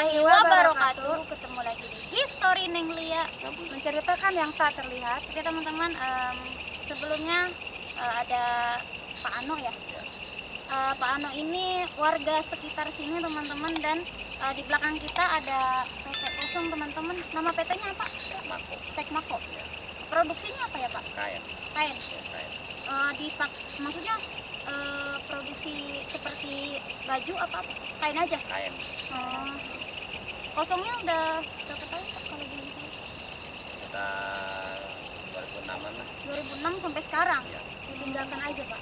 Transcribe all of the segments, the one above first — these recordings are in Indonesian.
warahmatullahi wabarakatuh. Ketemu lagi di History Neng Lia, menceritakan yang tak terlihat. oke teman-teman, sebelumnya ada Pak Ano ya. Pak Ano ini warga sekitar sini teman-teman, dan di belakang kita ada PT kosong teman-teman. Nama PT-nya apa? Tekmako. Produksinya apa ya Pak? Kain. Maksudnya produksi seperti baju apa? Kain aja? Kain. Kosongnya udah berapa tahun Pak kalau boleh tahu? Kita 2006-an lah. 2006 sampai sekarang. Ya. Ditinggalkan aja Pak.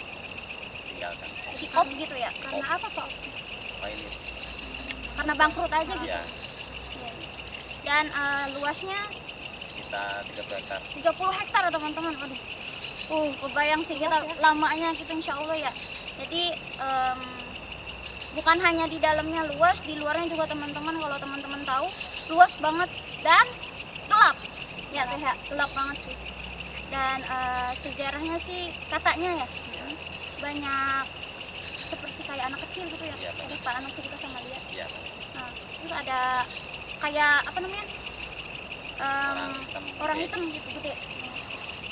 Tinggalkan. Stop gitu ya? Karena apa Pak? Pilot. Karena bangkrut aja gitu. Ya, Dan luasnya kita 30 hektar. 30 hektar teman-teman. Aduh. Kebayang sih kita lamanya gitu insya Allah ya. Jadi bukan hanya di dalamnya luas, di luarnya juga teman-teman, kalau teman-teman tahu luas banget dan gelap. Ya teh ya, gelap banget sih. Dan sejarahnya sih katanya ya banyak seperti kayak anak kecil gitu ya. Iya, Jadi Pak anak cerita sama dia. Iya. Nah, terus ada kayak apa namanya? Orang hitam gitu ya.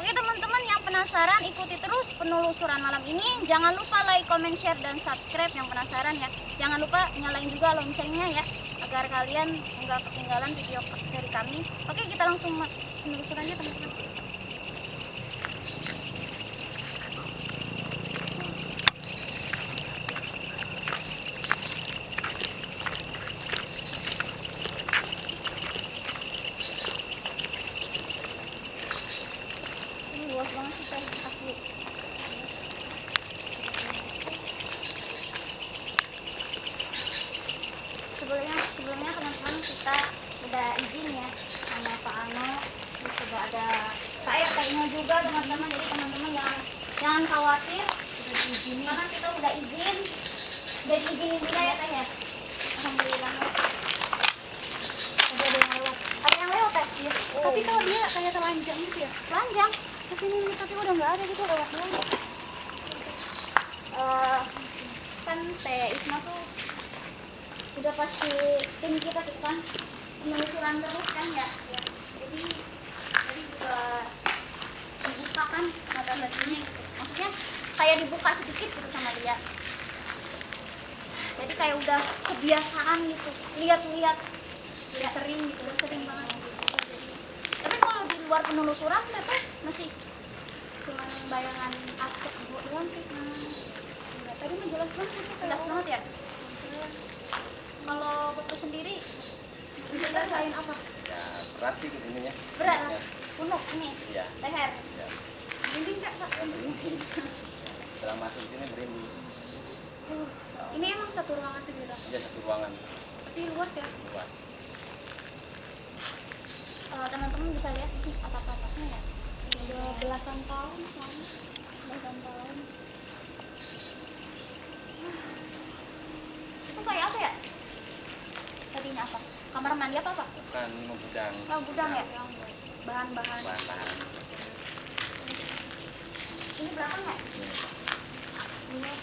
Oke teman-teman yang penasaran, ikuti terus penelusuran malam ini. Jangan lupa like, comment, share, dan subscribe yang penasaran ya. Jangan lupa nyalain juga loncengnya ya, agar kalian nggak ketinggalan video dari kami. Oke, kita langsung penelusurannya teman-teman. Luas banget sih teh, asli. Sebelumnya teman-teman kita udah izin ya sama Pak Ano, terus juga ada Pak RT-nya juga teman-teman. Jadi teman-teman jangan khawatir, karena kita udah izin dan izinin juga ya teh ya. Alhamdulillah. Ada yang lewat. Ada yang lewat teh? Iya. Tapi kalau dia kayak telanjang gitu ya. Telanjang. Kesini tapi udah nggak ada gitu, lewat doang. Kan Teh Isma tuh udah pasti tim kita tuh kan penelusuran terus kan ya. Jadi juga dibuka kan mata batinnya gitu. Maksudnya kayak dibuka sedikit gitu sama dia. Jadi kayak udah kebiasaan gitu lihat-lihat, udah sering gitu, udah sering banget gitu. Tapi kalau di luar penelusuran Teteh masih cuma bayangan aspek doang sih. Tadi menjelas banget itu Jelas banget ya. Kalau Bapak sendiri ngerasain apa? Ya, berat sih begininya. Berat? Ya. Punuk ini? Iya. Leher? Ya. Merinding nggak Pak? Ya, merinding. Setelah masuk sini merinding. ini emang satu ruangan sendiri. Iya, satu ruangan. Tapi luas ya. Luas. Teman-teman bisa lihat ini apa-apanya ya? Udah belasan tahun kan. Belasan tahun. Itu kayak apa ya? Tadinya apa? Kamar mandi apa Pak? Bukan gudang. Oh, gudang ya? Bahan-bahan. Bahan-bahan. Ini belakang ya? Iya.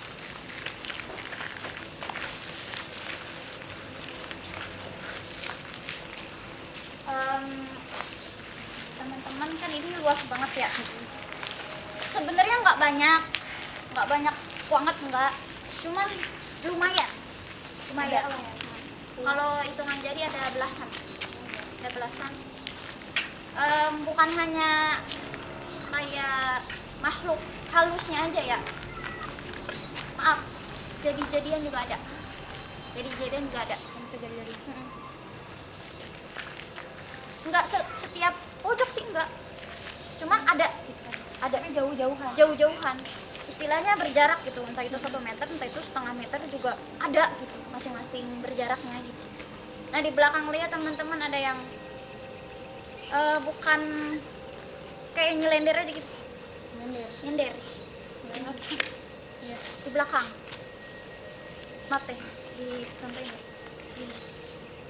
Teman-teman kan ini luas banget ya. Sebenarnya nggak banyak banget enggak, cuman lumayan. Kalau hitungan jari ada belasan. Bukan hanya kayak makhluk halusnya aja ya. Maaf, jadi-jadian juga ada. Bisa jadi. Enggak setiap pojok sih enggak. Cuman ada Tapi jauh-jauhan. jauh-jauhan. Istilahnya berjarak gitu, entah itu 1 meter, entah itu setengah meter juga ada gitu, masing-masing berjaraknya gitu. Nah di belakang lihat teman-teman ada yang bukan kayak nyelender aja gitu, nyender. Iya. Di belakang, maaf teh, di contohin ya.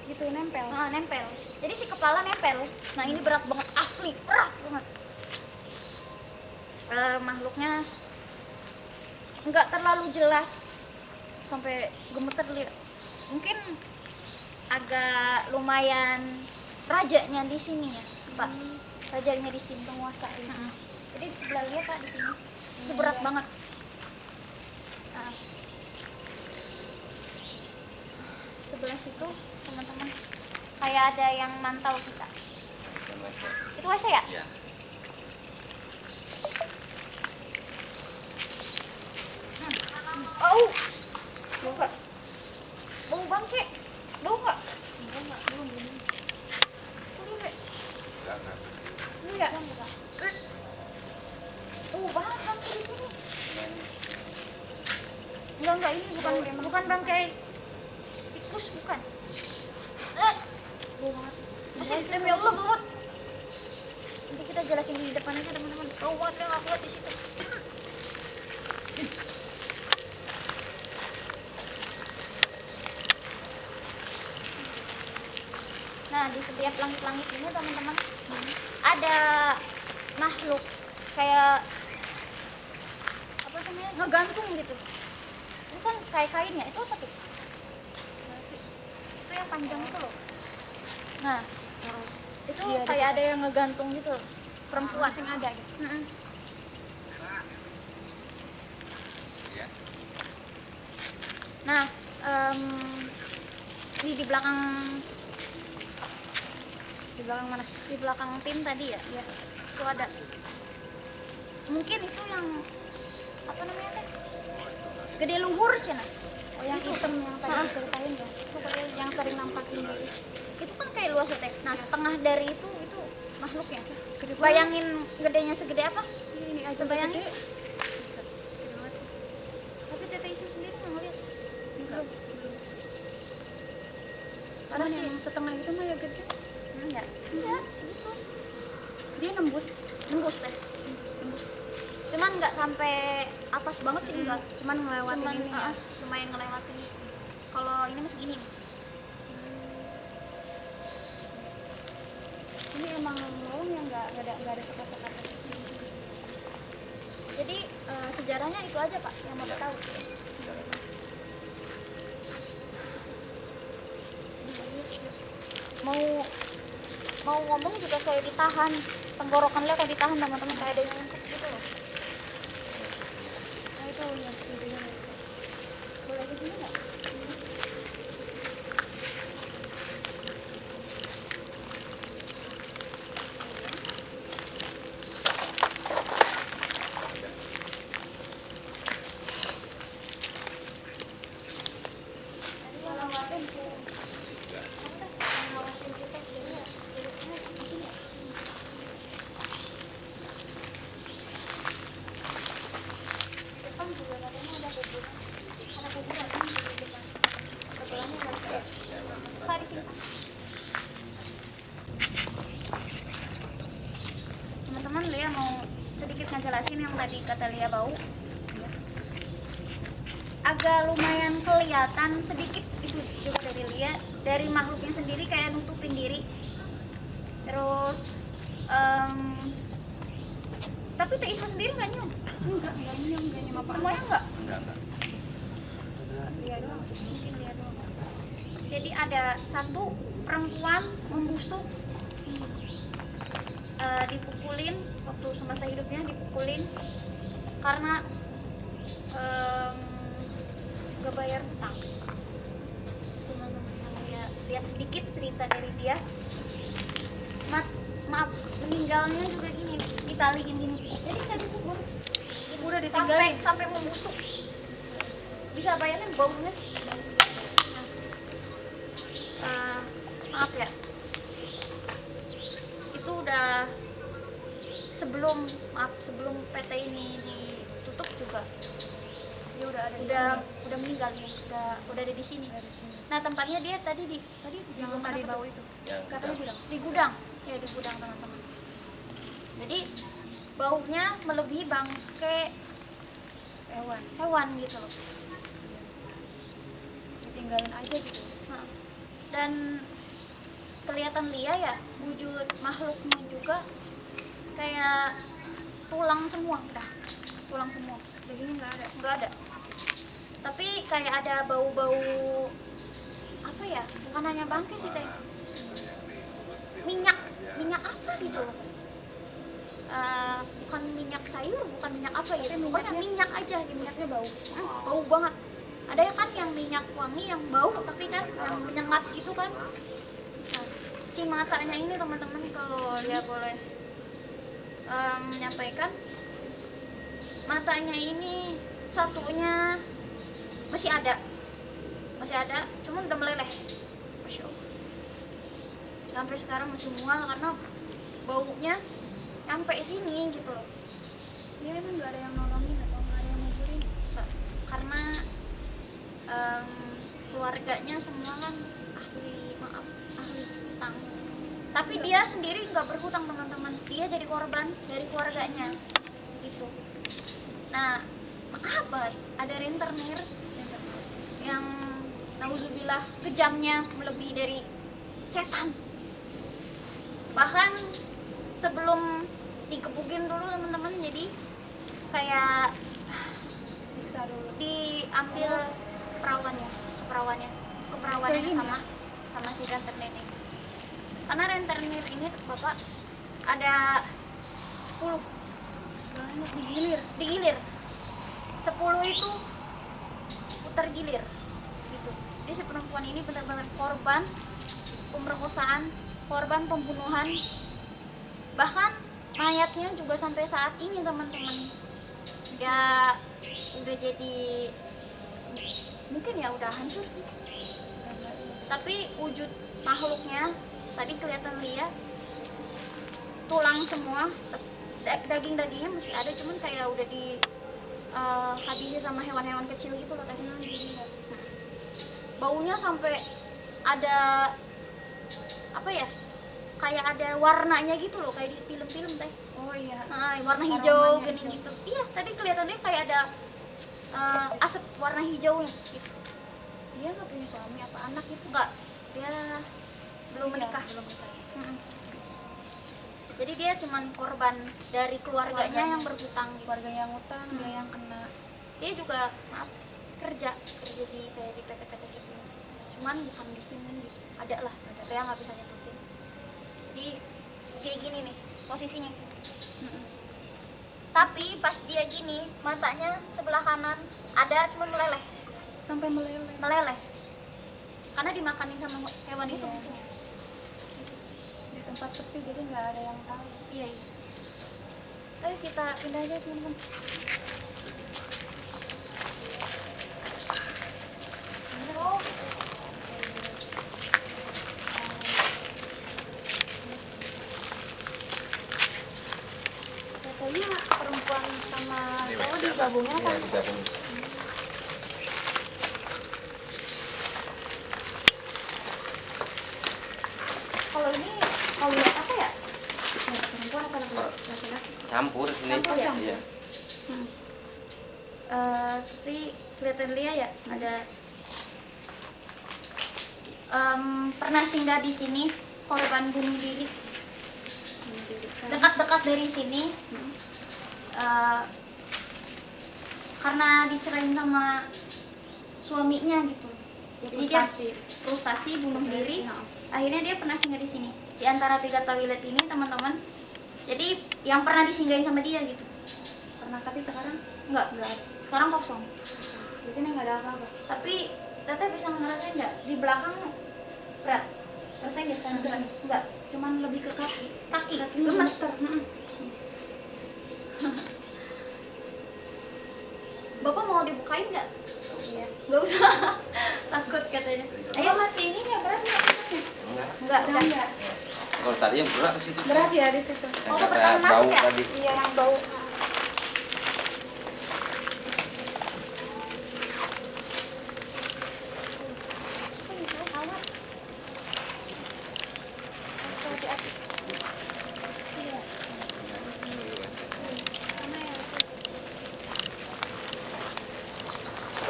Gitu nempel. Nempel. Jadi si kepala nempel. Nah ini berat banget, asli berat banget. Makhluknya nggak terlalu jelas sampai gemeter lihat. Mungkin agak lumayan rajanya di sini ya Pak, rajanya di sini, Penguasa ini. jadi di sebelah Lia Pak di sini itu berat banget. Nah, sebelah situ teman-teman kayak ada yang mantau kita. Yang masih. Itu WC ya? Iya. Oh, bau nggak? Bau bangke, bau nggak? Belum. Be. Jangan. Ini ya? Banget bangke di sini. Enggak, ini bukan bangkai tikus, bukan. Bau banget. Masih demi Allah bau. Nanti kita jelasin di depan aja teman-teman. Bau banget yang aku lihat di situ. Nah, di setiap langit-langit ini teman-teman ada makhluk kayak apa namanya, ngegantung gitu. Itu kan kayak kainnya, itu apa tuh? Itu yang panjang itu loh. Nah, itu Iya, kayak ada yang ngegantung gitu loh. Perempuan Yang ada gitu. Mm-mm. Iya. Nah, ini di belakang mana? Di belakang tim tadi ya? Ya. Itu ada. Mungkin itu yang apa namanya teh? Gede luhur cina. Oh, yang hitam yang tadi diceritain ya. Itu kayak Yang sering nampakin diri. itu kan kayak luas ya teh. Nah, setengah dari itu makhluknya. Gede banget. Bayangin gedenya segede apa? Ini aja Bayangin. gede. Tapi Teteh Isim sendiri nggak ngeliat. Belum. Ada Cuman sih. yang setengah itu mah ya gede. Enggak. Enggak, segitu. Dia nembus. Nembus teh. Nembus. Cuman nggak sampai atas banget sih enggak. Cuman ngelewatin Cuman ini ya. lumayan ngelewatin. Kalau ini masih gini nih. Ini emang lorong yang nggak ada sekat-sekat. Jadi sejarahnya itu aja Pak yang Bapak tahu. Mau ngomong juga kayak ditahan, tenggorokannya kayak ditahan teman-teman, kayak ada yang nyangkut gitu loh. Nah itu yang videonya. Boleh di sini nggak? Teman-teman, Lia mau sedikit ngejelasin yang tadi kata Lia bau. Agak lumayan kelihatan sedikit itu juga dari Lia, dari makhluknya sendiri kayak nutupin diri. Terus tapi Teh Isma sendiri nggak nyium? Enggak nyium apa. Semuanya nggak? Enggak. Dia doang. Mungkin dia doang. Jadi ada satu perempuan membusuk, dipukulin waktu semasa hidupnya, dipukulin karena gak bayar hutang. Teman-teman yang lihat sedikit cerita dari dia. Maaf, meninggalnya juga gini, ditaliin gini. Jadi kan dikubur, Udah ditinggalin. sampai membusuk. Bisa bayangin baunya. Maaf ya, itu udah sebelum PT ini ditutup juga Dia udah ada di udah meninggal nih, udah ada di sini. Nah, tempatnya dia tadi yang gudang tadi apa bau tuh? itu. Yang Katanya gudang. Di gudang ya, di gudang teman-teman. Jadi baunya melebihi bangke hewan gitu loh. Ditinggalin aja gitu. Nah, dan kelihatan Lia ya, wujud makhluknya juga kayak tulang semua, tulang semua. Dagingnya Nggak ada. Tapi kayak ada bau-bau apa ya? bukan hanya bangke sih teh, minyak minyak apa gitu. Bukan minyak sayur, bukan minyak apa ya, pokoknya minyak aja gitu. Minyaknya bau. Bau banget. Ada kan yang minyak wangi yang bau, tapi kan yang menyengat gitu kan. Nah, si matanya ini teman-teman, kalau dia boleh menyampaikan, matanya ini satunya masih ada, cuman udah meleleh. Masya Allah. Sampai sekarang masih mual karena baunya sampai sini gitu loh. Dia emang nggak ada yang nolongin atau nggak ada yang nguburin? Karena keluarganya semua kan ahli hutang, tapi dia sendiri nggak berhutang teman-teman, dia jadi korban dari keluarganya gitu. Nah, maaf, ada rentenir yang nauzubillah kejamnya melebihi dari setan. Bahkan sebelum dikebukin dulu teman-teman, jadi kayak Siksa dulu. diambil keperawannya sama si rentenir ini. Karena rentenir ini bapak ada 10 Banyak digilir 10 itu putar gilir gitu. Jadi si perempuan ini benar-benar korban pemerkosaan, korban pembunuhan, bahkan mayatnya juga sampai saat ini teman-teman ya udah jadi, mungkin ya udah hancur sih, tapi wujud makhluknya tadi kelihatan lihat, tulang semua, daging-dagingnya masih ada, cuman kayak udah di habisnya sama hewan-hewan kecil gitu loh tadi. Baunya sampai ada apa ya, kayak ada warnanya gitu loh, kayak di film-film teh. Oh iya. Nah, warna hijau Aromanya gini hijau. gitu. Iya, tadi kelihatannya kayak ada asap warna hijaunya gitu. Dia nggak punya suami apa anak gitu? Enggak, dia belum menikah. Belum menikah. Mm-mm. Jadi dia cuman korban dari keluarganya yang berhutang gitu. Keluarga yang utang, dia yang kena. Dia juga maaf kerja di kayak di PT-PT gitu, cuman bukan di sini gitu. Ada lah, saya nggak bisa nyebutin. Jadi kayak gini nih posisinya. Tapi pas dia gini, matanya sebelah kanan ada, cuman meleleh Sampai meleleh. karena dimakanin sama hewan itu Iya. mungkin ya. Di tempat sepi jadi nggak ada yang tahu. Iya. Ayo kita pindah aja teman-teman. Katanya perempuan sama cowok digabungnya Iya, kan? digabung. Kalau ini mau lihat apa ya? Perempuan apa laki-laki? Campur sini. Campur ya? Iya. Tapi kelihatan Lia ya ada pernah singgah di sini korban bunuh diri dekat-dekat dari sini. Karena dicerain sama suaminya gitu, jadi dia frustasi bunuh diri. Akhirnya dia pernah singgah di sini di antara 3 toilet ini teman-teman. Jadi yang pernah disinggahin sama dia gitu. Pernah, tapi sekarang Enggak, sekarang kosong. di sini nggak ada apa-apa. Tapi teteh bisa ngerasain nggak di belakang berat? Rasain nggak sekarang berat? Enggak, Cuman lebih ke kaki. kaki Kakinya lemes. gemeter. Bapak mau dibukain nggak? Iya. Nggak usah. Takut katanya. Ayo Masih ini nggak berat nggak? Enggak. Enggak. Kalau tadi yang berat ke situ. Berat ya di situ. Yang Oh, kata pertama masuk bau ya? tadi. Iya, yang bau.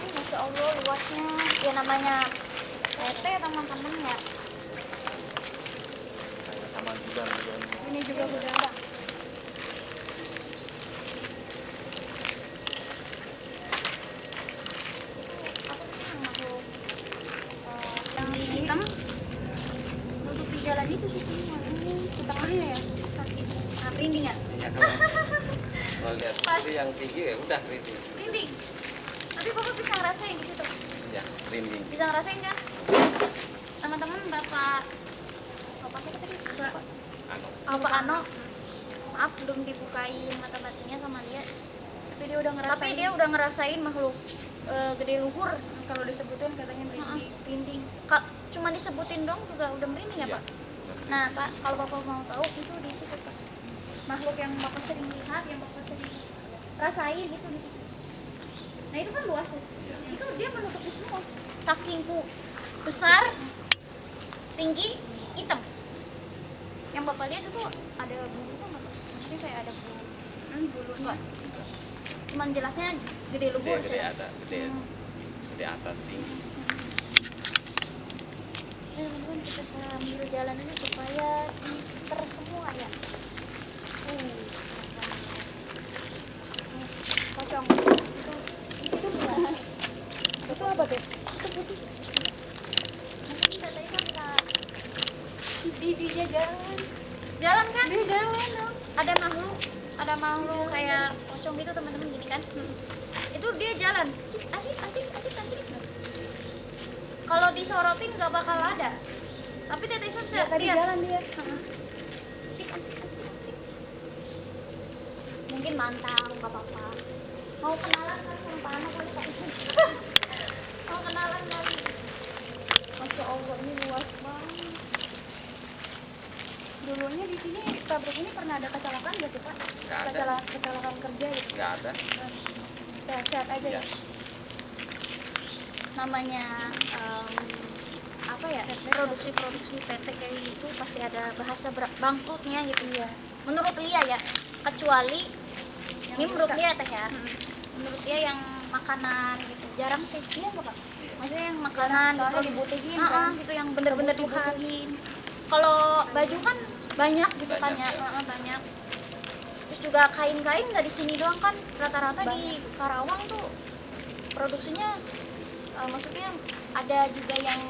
Masya Allah luasnya, ya namanya PT teman-teman ya. Sama juga. Ini juga udah. Yang hitam Kalau lihat Pas. itu yang tinggi ya udah rinding. Rinding. Tapi bapak bisa ngerasain di situ. Ya, rinding. Bisa ngerasain kan? Teman-teman bapak siapa tadi? Anu. Bapak Ano. Maaf belum dibukain mata batinnya sama dia. Tapi dia udah ngerasain. Tapi dia udah ngerasain makhluk gede luhur. Kalau disebutin katanya merinding. Rinding. Cuma disebutin dong juga udah merinding ya Iya. Pak? Nah Pak, kalau bapak mau tahu itu di situ Pak. Makhluk yang bapak sering lihat, yang bapak sering rasain itu di situ. Nah itu kan luas tuh. Itu dia menutupi semua. Saking besar, tinggi, hitam. Yang bapak lihat itu ada bulu kan? Maksudnya kayak ada bulunya. Cuman jelasnya gede luhur. Gede ada, gede atas tinggi. Teman-teman kita sambil jalan ini supaya semua ya. Pocong. Itu bukan. Itu apa tuh? Itu putih. Mungkin kita tadi kan nggak Dia jalan. jalan kan? Dia jalan dong. Ada makhluk kayak pocong gitu teman-teman gini kan? Itu dia jalan. Asik. Kalau disorotin nggak bakal ada. Tapi Teteh Sun Ya, tadi lihat. jalan dia. Asik. Mungkin mantap nggak apa-apa. Mau kenalan kan sama Pak Ano kali Pak? Mau kenalan kali. Masya Allah, ini luas banget. Dulunya di sini pabrik ini pernah ada kecelakaan nggak sih Pak? Nggak ada. Kecelakaan kerja gitu. Nggak ada. Sehat-sehat aja Ya. ya. Namanya apa ya, produksi PT kayak gitu pasti ada bahasa bangkrutnya gitu ya. Menurut Lia ya, kecuali ini menurut Lia teh ya. Menurut Lia yang makanan gitu jarang sih. Iya nggak Pak? Maksudnya yang makanan Soalnya gitu, dibutuhin kan. gitu yang bener-bener dibutuhin. Kalau baju kan banyak gitu kan ya, Banyak. banyak. Terus juga kain-kain nggak di sini doang kan, rata-rata di Karawang tuh produksinya maksudnya ada juga yang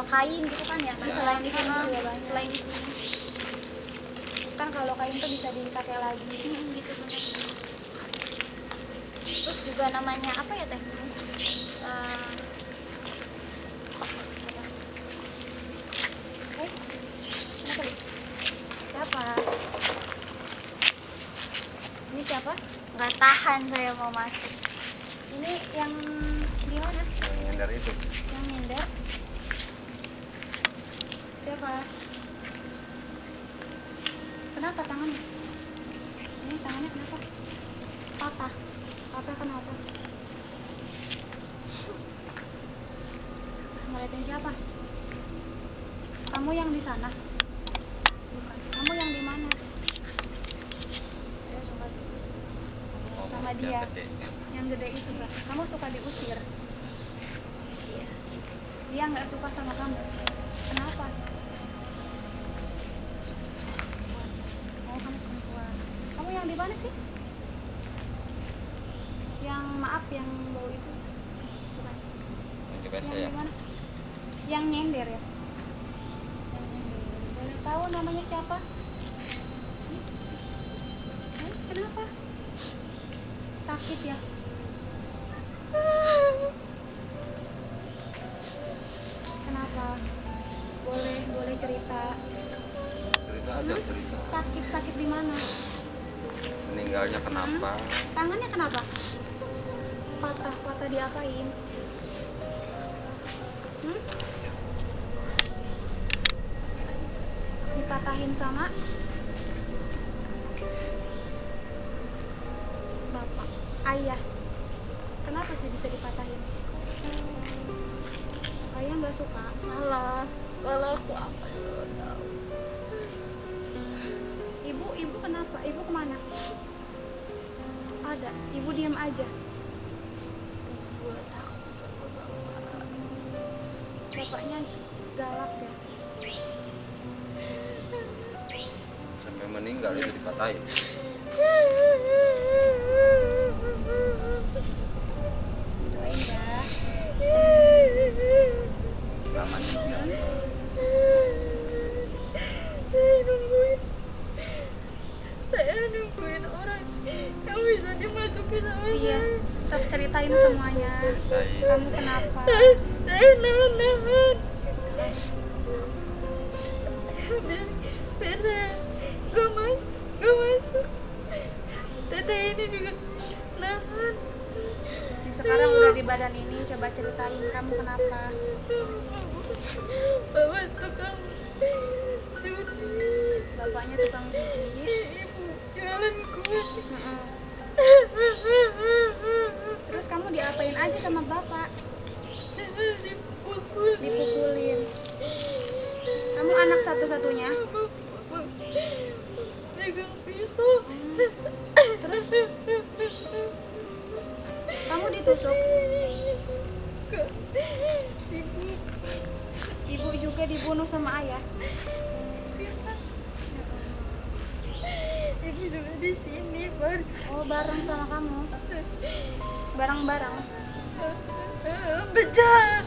kain gitu kan ya, Ya. selain di sini juga banyak. selain di sini Kan kalau kain tuh bisa dipakai lagi. gitu bener. Terus juga namanya apa ya teh? Kenapa nih? Siapa? Ini siapa? Nggak tahan saya mau masuk. Ini yang di mana? Yang dari itu. Yang nyender? Siapa? Kenapa tangannya? Ini tangannya kenapa? Patah. Patah kenapa? Ngeliatin siapa? Kamu yang di sana? Bukan. Kamu yang di mana? Saya suka diusir. Sama Yang dia. gede. Yang gede itu Kak. Kamu suka diusir. Iya. Dia nggak suka sama kamu. Kenapa? Oh, kamu perempuan. Kamu yang di mana sih? Yang maaf yang bau itu. Bukan. Yang di WC Yang ya. di mana? Yang nyender ya. Yang nyender. Boleh tahu namanya siapa? Kenapa? Sakit ya? Kenapa? Boleh cerita. Cerita aja cerita. Sakit di mana? Meninggalnya kenapa? Tangannya kenapa? Patah diapain? Dipatahin sama bapak, ayah. Kenapa sih bisa dipatahin? Ayah nggak suka. Salah. Kalau aku apa dulu tahu. Ibu kenapa? Ibu kemana? Ada. Ibu diam aja. Gue takut sama bapak. Bapaknya galak ya. Sampai meninggal itu dipatahin. Doain ya. Zaman siapa? Saya dimasukin sama Iya, sok ceritain semuanya. Ceritain. Kamu kenapa? saya nahan. Biar saya gak masuk. Teteh ini juga nahan. Yang sekarang udah di badan ini, coba ceritain kamu kenapa? Bapak tukang judi, Bapaknya tukang judi. ibu jualan kue. Heeh. Terus kamu diapain aja sama bapak? Dipukul. Dipukulin. Kamu anak satu-satunya? Bapak pegang pisau. Terus kamu ditusuk? Ibu Ibu juga dibunuh sama ayah? ibu juga di sini, Pak. Oh, bareng sama kamu? Bareng-bareng? Bejahat.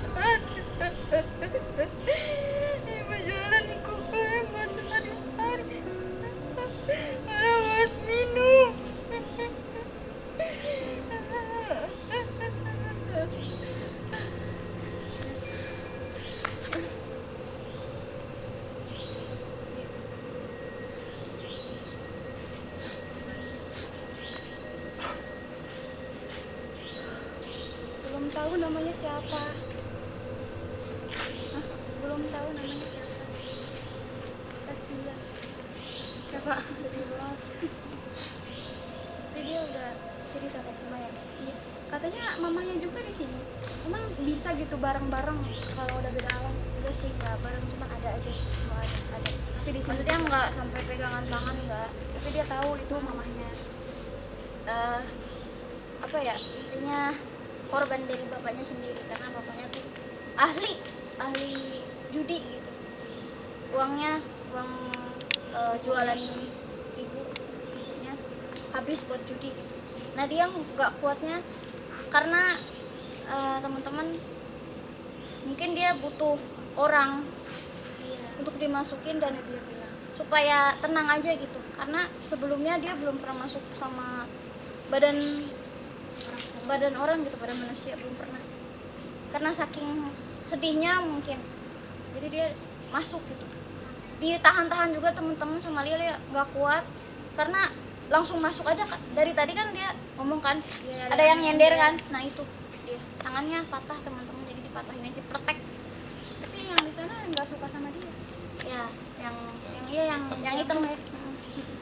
Ibu jualan kue mas hari-hari. Malah minum. Belum tahu namanya siapa? Hah? Belum tahu namanya siapa? Kasihan. Siapa? Tapi dia udah cerita ke lumayan. Iya. Katanya mamanya juga di sini. Emang bisa gitu bareng-bareng kalau udah beda alam? Enggak sih, nggak bareng, cuma ada aja. Cuma ada. Tapi di sini Maksudnya nggak sampai pegangan tangan, nggak. tapi dia tahu itu mamahnya. Apa ya, intinya korban dari bapaknya sendiri, karena bapaknya tuh ahli judi gitu. Uang jualan ibunya habis buat judi gitu. Nah dia nggak kuatnya karena teman-teman mungkin dia butuh orang untuk dimasukin dan supaya tenang aja gitu, karena sebelumnya dia belum pernah masuk sama badan orang gitu, badan manusia belum pernah, karena saking sedihnya mungkin jadi dia masuk gitu. Ditahan-tahan juga teman-teman sama Lia nggak kuat karena langsung masuk aja kan. Dari tadi kan dia ngomong kan ada yang nyender kan, nah itu dia tangannya patah teman-teman, jadi dipatahin aja pretek. Tapi yang di sana nggak suka sama dia. Ya yang hitam ya.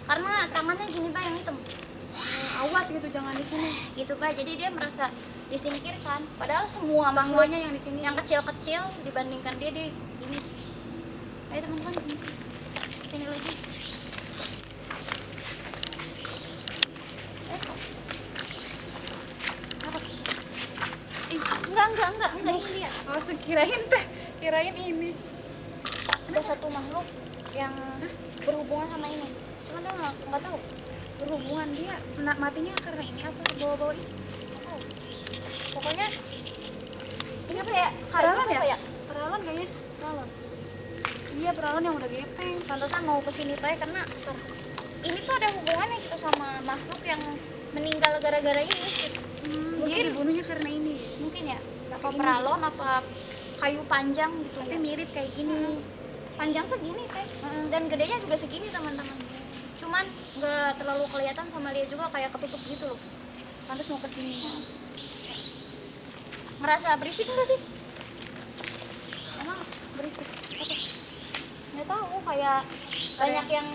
Karena tangannya gini Pak, yang hitam Awas gitu, jangan di sini. gitu Pak, jadi dia merasa disingkirkan, padahal semua makhluk Semuanya yang di sini. yang kecil-kecil dibandingkan dia ini sih. Ayo teman-teman sini lagi. Enggak ini dia. Oh, kirain teh, kirain ini. Ada satu makhluk yang berhubungan sama ini, cuma dia nggak tahu Berhubungan dia matinya karena ini apa? Bawa-bawa ini. nggak tahu. Pokoknya ini kayak Perawan apa ya? Perawan kayaknya. Perawan. Iya, perawan yang udah gepeng. Pantesan mau kesini Pak, karena ini tuh ada hubungannya gitu sama makhluk yang meninggal gara-gara ini sih. Dia Mungkin dibunuhnya karena ini. mungkin ya apa peralon apa kayu panjang gitu Tapi ya. mirip kayak gini. Panjang segini Teh, dan gedenya juga segini teman-teman, cuman nggak terlalu kelihatan sama dia juga, kayak ketutup gitu loh. Pantes mau kesini. Ngerasa berisik nggak sih? Emang berisik. Apa? Nggak tahu, kayak Ada banyak yang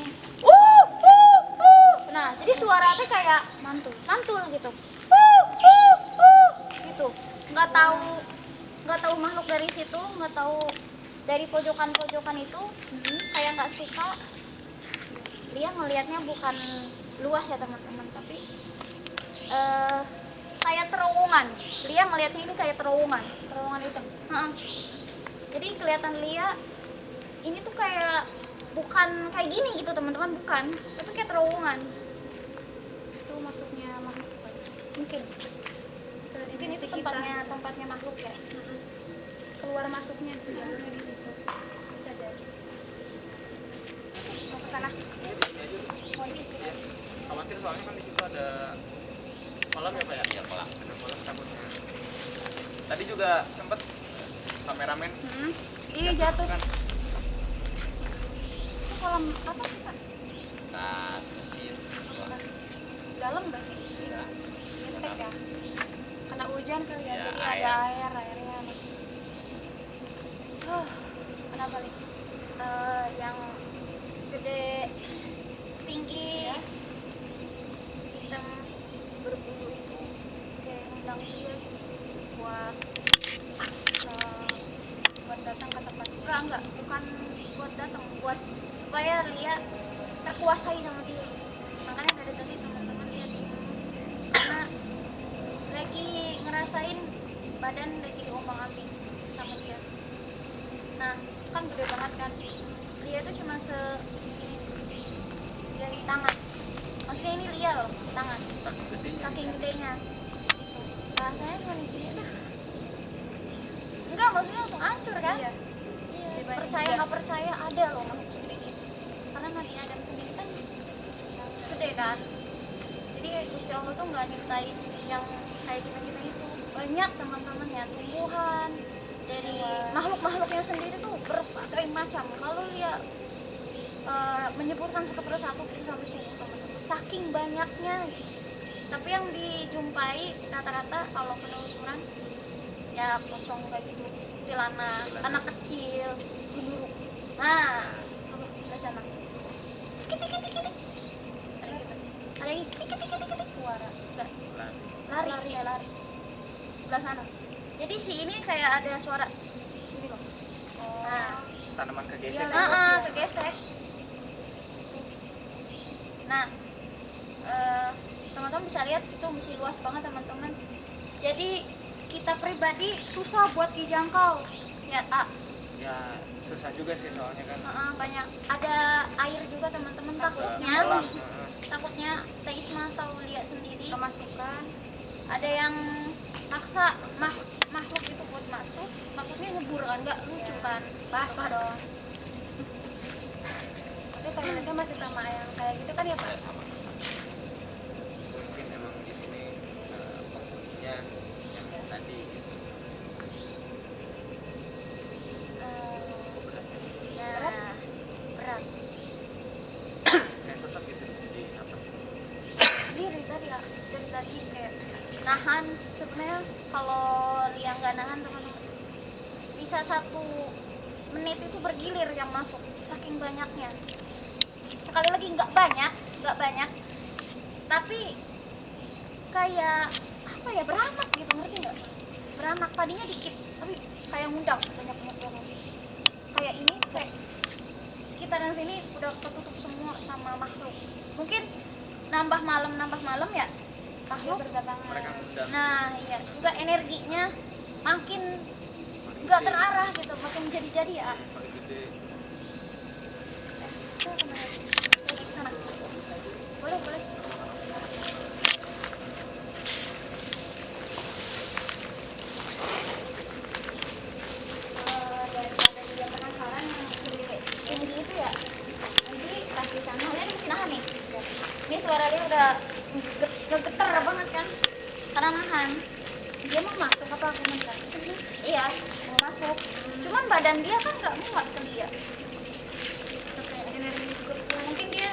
nah jadi suara teh kayak Mantul. mantul gitu, gitu. Nggak tahu makhluk dari situ, nggak tahu dari pojokan-pojokan itu. Kayak nggak suka. Dia ngelihatnya bukan luas ya teman-teman, tapi kayak terowongan. Dia ngelihatnya ini kayak terowongan hitam. Jadi kelihatan Lia ini tuh kayak bukan kayak gini gitu teman-teman, bukan, tapi kayak terowongan. Itu masuknya makhluk apa sih? Mungkin itu tempatnya makhluk ya. Keluar masuknya jalurnya di situ. Bisa jadi. Mau ke sana? Khawatir soalnya kan di situ ada kolam ya Pak ya? Ya kolam. Ada kolam takutnya. Tadi juga sempet kameramen Iya jatuh. kan Itu kolam apa sih Kak? Tas mesin. Dalam nggak sih? Ya. Tek ya. Kena hujan kali ya, Ya, jadi ada airnya. Kenapa nih? Yang gede, tinggi, hitam, berbulu itu kayak ngundang dia gitu buat buat datang ke tempat. Enggak, bukan buat datang, buat supaya Lia terkuasai sama dia. Makanya dari tadi teman-teman lihat ini karena lagi ngerasain badan lagi diombang-ambing sama dia. Nah, kan gede banget kan. Lia tuh cuma segini dari tangan. Maksudnya ini Lia loh, tangan. saking gedenya. Saking gedenya. Rasanya cuma gini dah. Enggak, maksudnya langsung hancur kan? Iya. Percaya nggak percaya ada loh makhluk segede itu. Karena Nabi Adam sendiri kan gede kan. Jadi Gusti Allah tuh nggak nyiptain yang kayak kita itu. Banyak teman-teman ya tumbuhan dari makhluk-makhluknya sendiri tuh berbagai macam. Kalau dia menyebutkan satu persatu bisa sampai 10 teman-teman. Saking banyaknya gitu. Tapi yang dijumpai rata-rata kalau penelusuran ya pocong kayak gitu, kuntilanak, anak kecil, gunduruk. Nah, ke sana. Ada yang suara, enggak, lari ya lari. Sebelah sana. Jadi si ini kayak ada suara sini kok. Nah, Tanaman kegesek. kegesek. Nah, teman-teman bisa lihat itu masih luas banget teman-teman. Jadi kita pribadi susah buat dijangkau. Ya, Ya susah juga sih soalnya kan. banyak ada air juga teman-teman, takutnya Kolam. Teh Isma tahu lihat sendiri Kemasukan. ada yang maksa makhluk itu buat masuk, takutnya nyebur kan, nggak lucu kan, basah dong. Tapi toiletnya masih sama yang kayak gitu kan ya Pak? Ya sama. Mungkin emang di sini penghuninya yang tadi gitu. Nah, berat Kayak sesek gitu di atas. sendiri tadi ya, dari tadi kayak nahan. Sebenarnya kalau Lia nggak nahan teman-teman bisa 1 menit itu bergilir yang masuk saking banyaknya. Sekali lagi nggak banyak tapi kayak apa ya, beranak gitu, ngerti nggak? Beranak tadinya dikit tapi kayak ngundang banyak banget. Kayak ini kayak sekitaran sini udah ketutup semua sama makhluk. Mungkin nambah malam ya makhluk Berdatangan. Mereka ngundang. nah iya juga energinya makin nggak terarah gitu, makin jadi ya. Paling gede. Itu kemana lagi? Lagi ke sana. Boleh. Daripada dia penasaran yang gede tinggi itu ya, nanti pas di sana dia mesti nahan nih. Ini suara dia udah getar banget kan, karena nahan. Dia mau masuk apa argumentasi ke dia? Iya, mau masuk. Cuman badan dia kan nggak muat ke dia. Kayak energi juga. Mungkin dia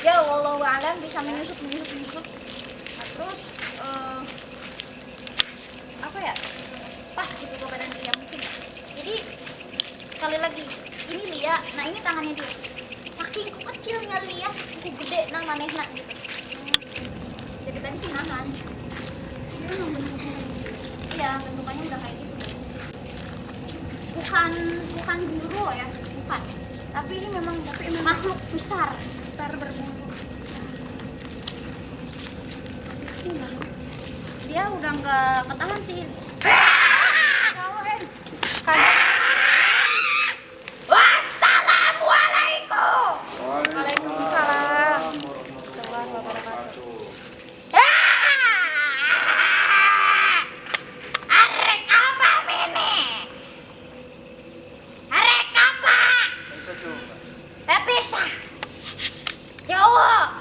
ya wallahu alam bisa menyusup. Nah, terus apa ya? Pas gitu ke badan dia mungkin. Jadi sekali lagi ini Lia, nah ini tangannya dia. Saking kecilnya Lia, saking gede nang manehna gitu. Jadi tadi sih nahan. Iya, bentukannya udah kayak gitu. Bukan guru ya, bukan. Tapi ini memang makhluk besar berbulu. Dia udah nggak ketahan sih. Waalaikumsalam warahmatullahi wabarakatuh. Arek apa mene? Arek apa? Bisa coba. Bisa. Jawa.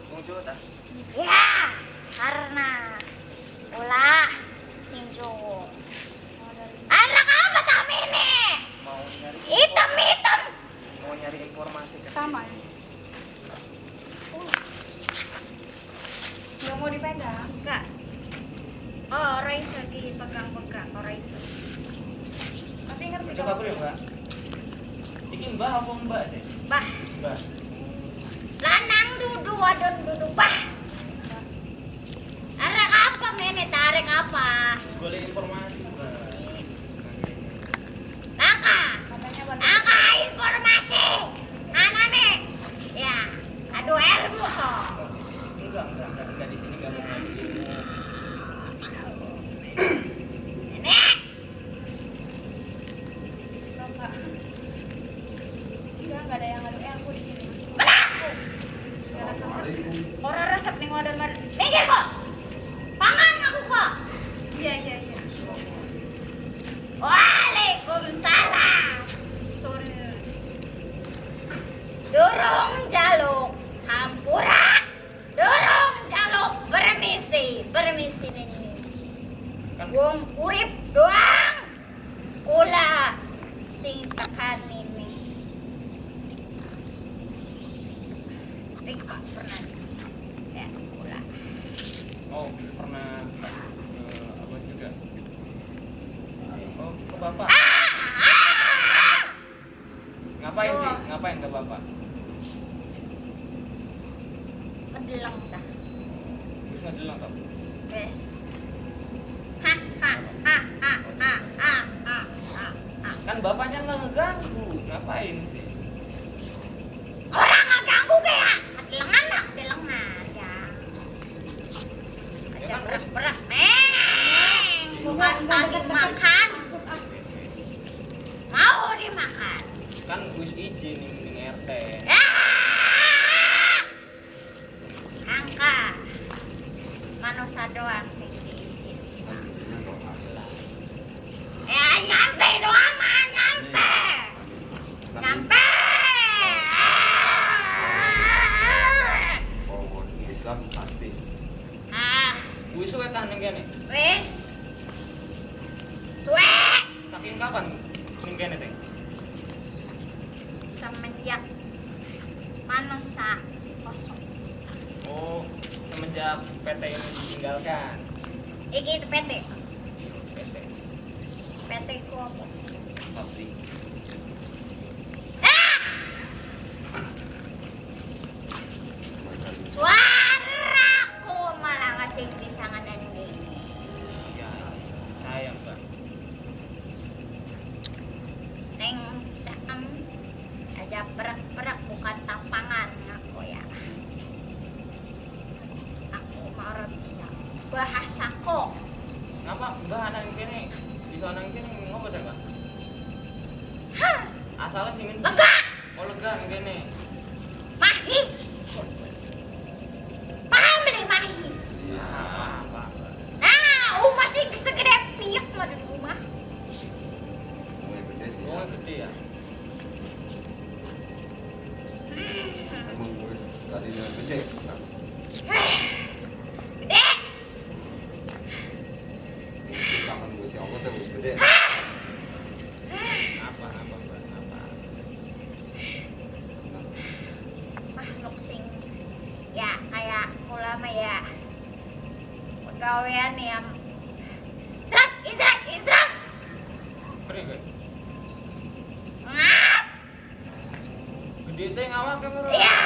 Mau coba tak? Ya. karena ulah tinju. Anak apa kami ini? Mau nyari Hitam. mau nyari informasi kan? Sama ya. Nggak mau dipegang. Enggak. Oh, Raisa dipegang-pegang. Oh, Raisa. Tapi ngerti Coba beri mbak. Ini mbak apa mbak sih? Bah, Mbak. lanang dudu, wadon dudu, bah. Tarik apa, Mene? Tarik apa? Boleh informasi mbak. Nangka. Katanya warna Nangka informasi. Mana nih? Ya, adu ilmu so. Enggak di sini nggak mau ngadu ilmu. Ini. bapak. Enggak ada yang ngadu aku di sini. Kenapa? Assalamualaikum. Orang resep nih wadon mar. Minggir kok. Pangan aku kok. Iya. Waalaikumsalam. Sorry. Durung jaluk hampura. Durung jaluk permisi nih. Kan Wong urip doang. Kula sing tekan ini. Rika pernah ya kula. oh pernah apa juga? Oh ke bapak. Ngapain sih? Ngapain ke bapak? Mendelang dah. Terus ngejelang kok. Wes. Ha. Kan bapaknya nggak ngeganggu. Ngapain sih? Orang ngeganggu kayak delengan ya. Aja berat neng, bukan tadi makan, mau dimakan. Kan wis izin ning RT. Ya, angka manusia doang sih diizin. Ya nyampe doang mah nyampe. Oh, Islam pasti. Ah, Wis suwe tah ning kene. wis. Suwe Saking kapan ning kene teh? semenjak manusia kosong. Oh, semenjak PT ini ditinggalkan. Iki PT. PT PT ku apa? pabrik. Suaraku malah ngasih pisangan dan ini. Ya, sayang Mbak. Neng caem aja perak-perak bukan tampangan aku ya. Aku mau bisa bahasa kok. Ngapa Mbak anak yang kene? Bisa anak yang kene ngopo teh, Mbak? Asalnya sing ngendi? Lega, Oh, lega yang kene. mahi. Paham beli mahi. Apa? Nah, umah sih segede piak mah di rumah. Mulai gede sih. Oh, gede ya. Emang gue tadinya gede. Gede. Tangan gue si Allah tuh gede. Apa Mbak? Apa? Makhluk sing ya kayak ulama ya pegawaian yang israk Keren kan? ngap Gede teh ngawak ke bro. ya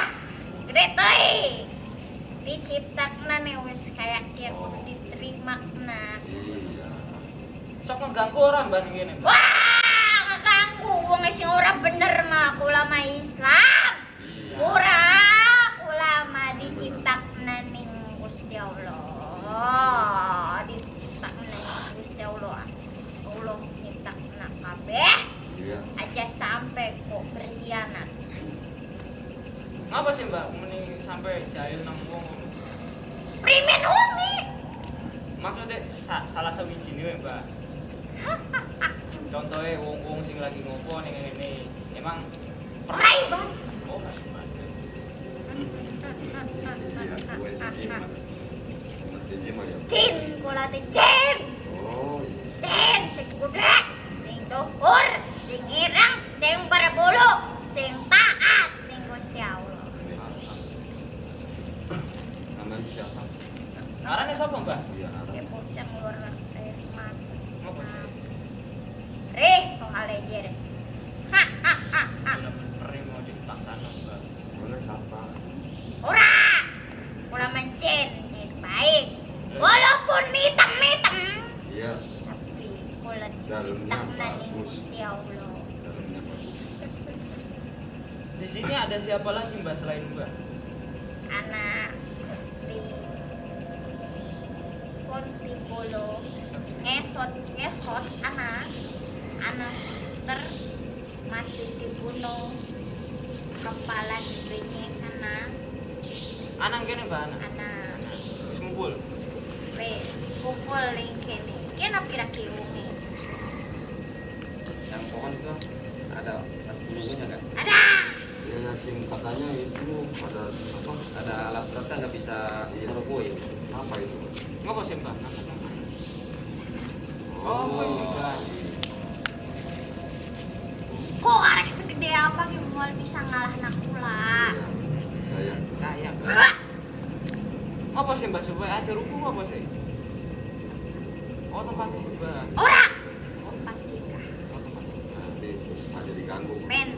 gede toy diciptakna nih wis kayak kieu kudu diterima na. Iya. Sok ngeganggu orang Mbak ning kene. Mbak. Wah ngeganggu wong sing ora bener mah ulama Islam Iya. ora ulama diciptakna ning Gusti Allah diciptakna ning Gusti Allah nyiptakna kabeh Iya. aja sampai kok berkhianat. Ngapa sih Mbak mending sampai jahil nang wong? Primen umi. Maksudnya salah sawijine wae, Mbak. Contohnya wong-wong sing lagi ngopo ning ngene. Emang Rai bang. oh kasih banget. Iya, gue sih gimana? Masih Gimana ya? Cin, kula teh cin. Oh, iya. Cin, sing kuda, sing dukur, sing ireng, sing berbulu, sing taat ning Gusti Allah. Namanya siapa? Ngarane sapa, Mbak? Iya, Kayak bocah luar air mata. Ngopo sih? Rih, soal aja deh. Ha ha ha ha. Bener-bener mau dipaksakan, Mbak. mana siapa? Ora. Kula mencin, cin baik. Walaupun hitam-hitam, Iya, tapi kula dalamnya dititahna ning bagus. Gusti Allah. Dalamnya bagus. Di sini ada siapa lagi, Mbak, selain Mbak? Anak di Pontipolo ngesot anak suster mati dibunuh, kepala dibenyek Anang kene, Mbak, anak. anak Wis ngumpul. wes pukul ning kene kena kira-kira Yang pohon itu ada pas penunggunya nggak? ada Ya, ngasih katanya itu ada apa? Ada alat berat kan nggak bisa merobohin. Apa itu? Ngopo sih, Mbak? Oh, wis Mbak. kok arek segede apa ki moal bisa ngalah nakula Saya Kayak Apa sih, Mbak? Coba ada ruku apa sih? Oh, tempatnya sih, Mbak. ora opat jika nanti ada diganggu. men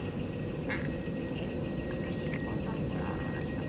nah kasih potong kula rasanya.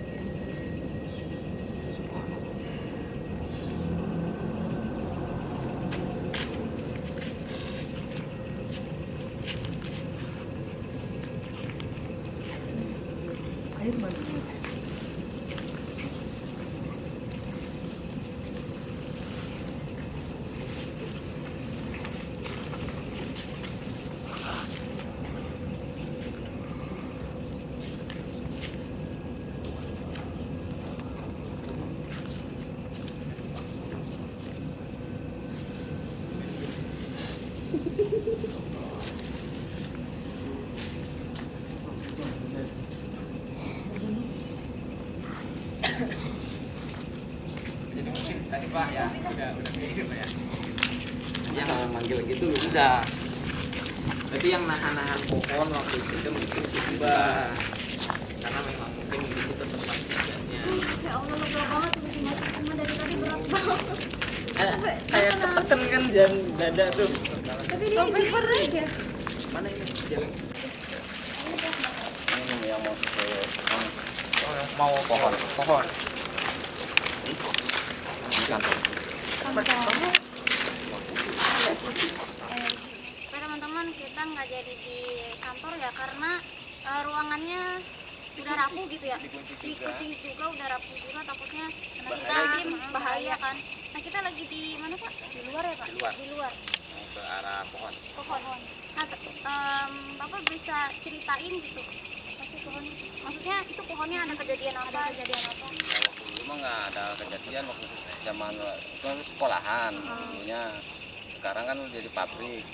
Jadi mungkin tadi Pak ya, udah kayak gitu ya. yang manggil gitu udah. Berarti yang nahan-nahan pohon waktu itu mungkin sih Mbak. Karena memang mungkin di situ tempat tinggalnya. Ya Allah lega banget udah masuk semua dari tadi berat banget. Kayak ketekan kan dan dada tuh. Tapi dia jujur aja. Mana ini? Jalan. Ini yang mau ke Oh, mau pohon. Pohon. di kantor. Teman-teman kita nggak jadi di kantor ya karena ruangannya udah rapuh gitu ya, dikunci juga udah rapuh juga, takutnya kita bahaya kan. Nah kita lagi di mana Pak? Di luar ya Pak? Di luar. Di luar. Mau ke arah pohon. Pohon. Nah Bapak bisa ceritain gitu pasti pohon. Maksudnya itu pohonnya ada kejadian apa? Ya, waktu dulu mah nggak ada kejadian waktu zaman itu kan sekolahan dulunya. Sekarang kan udah jadi pabrik.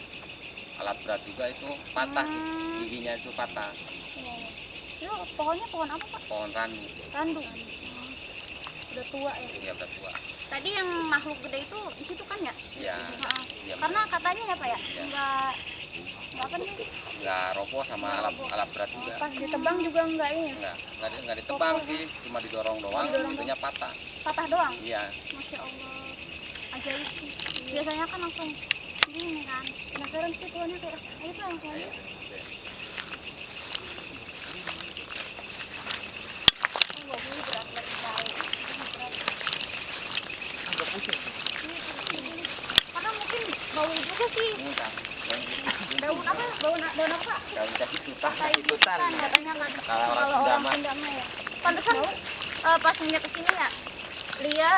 Alat berat juga itu patah, giginya itu patah. Itu pohonnya pohon apa Pak? Pohon randu. Randu. Udah tua ya. Dia udah tua. Tadi yang makhluk gede itu di situ kan ya? Iya. Heeh. Iya, Karena katanya ya Pak ya, Iya. enggak apa nih? nggak roboh sama alat berat juga. Pas ditebang juga enggak ini. Nggak ditebang sih, cuma didorong doang, itunya patah. Patah doang. Iya. Masya Allah. Ajaib sih. Biasanya kan langsung gini kan. Penasaran sih pohonnya kayak itu yang pohonnya. Oh, ini berat dari tahu. Berat. Agak pusing. Karena mungkin bau juga sih. Ini udah Daun apa? Daun apa Pak? daun kaki tutah, Hutan katanya kan. Kalau orang Kalau orang Sunda mah. Sunda mah ya. Pantesan pas nginjak ke sini ya. Lia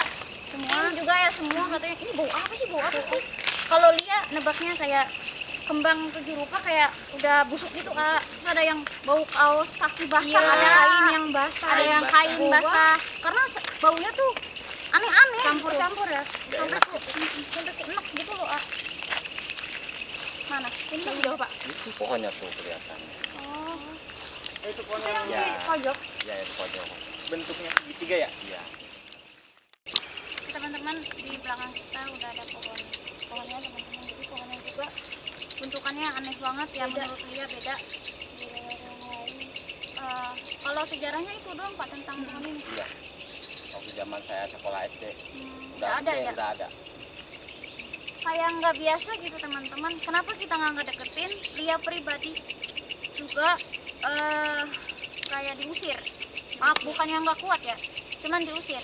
semua juga ya semua katanya ini bau apa sih? Bau apa sih? Kalau Lia nebaknya kayak kembang 7 rupa kayak udah busuk gitu Kak. Terus ada yang bau kaos kaki basah, Iya, ada kain yang basah. ada yang kain basah. Karena baunya tuh aneh-aneh. Campur-campur ya. Sampai ke enak gitu loh. Mana? Ini yang jauh Pak. Itu pohonnya tuh kelihatan. Oh. Itu Itu pohonnya yang di Ya. pojok. Ya itu pojok. bentuknya segitiga ya? Iya. Teman-teman teman-teman di belakang kita udah ada pohonnya teman-teman. Jadi pohonnya juga bentukannya aneh banget ya, menurut Lia beda. Kalau sejarahnya itu doang Pak tentang pohon ini. Iya. Waktu zaman saya sekolah SD Nggak ada ya? udah ada. Kayak nggak biasa gitu teman-teman. Kenapa kita nggak ngedeketin? Lia pribadi juga kayak diusir. Maaf, bukannya nggak kuat ya, cuman diusir.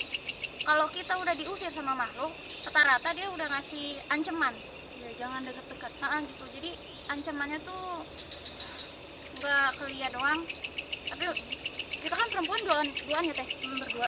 Kalau kita udah diusir sama makhluk, rata-rata dia udah ngasih ancaman, ya jangan deket-deket. Gitu. Jadi ancamannya tuh nggak ke Lia doang, tapi kita kan perempuan duaan ya teh, berdua.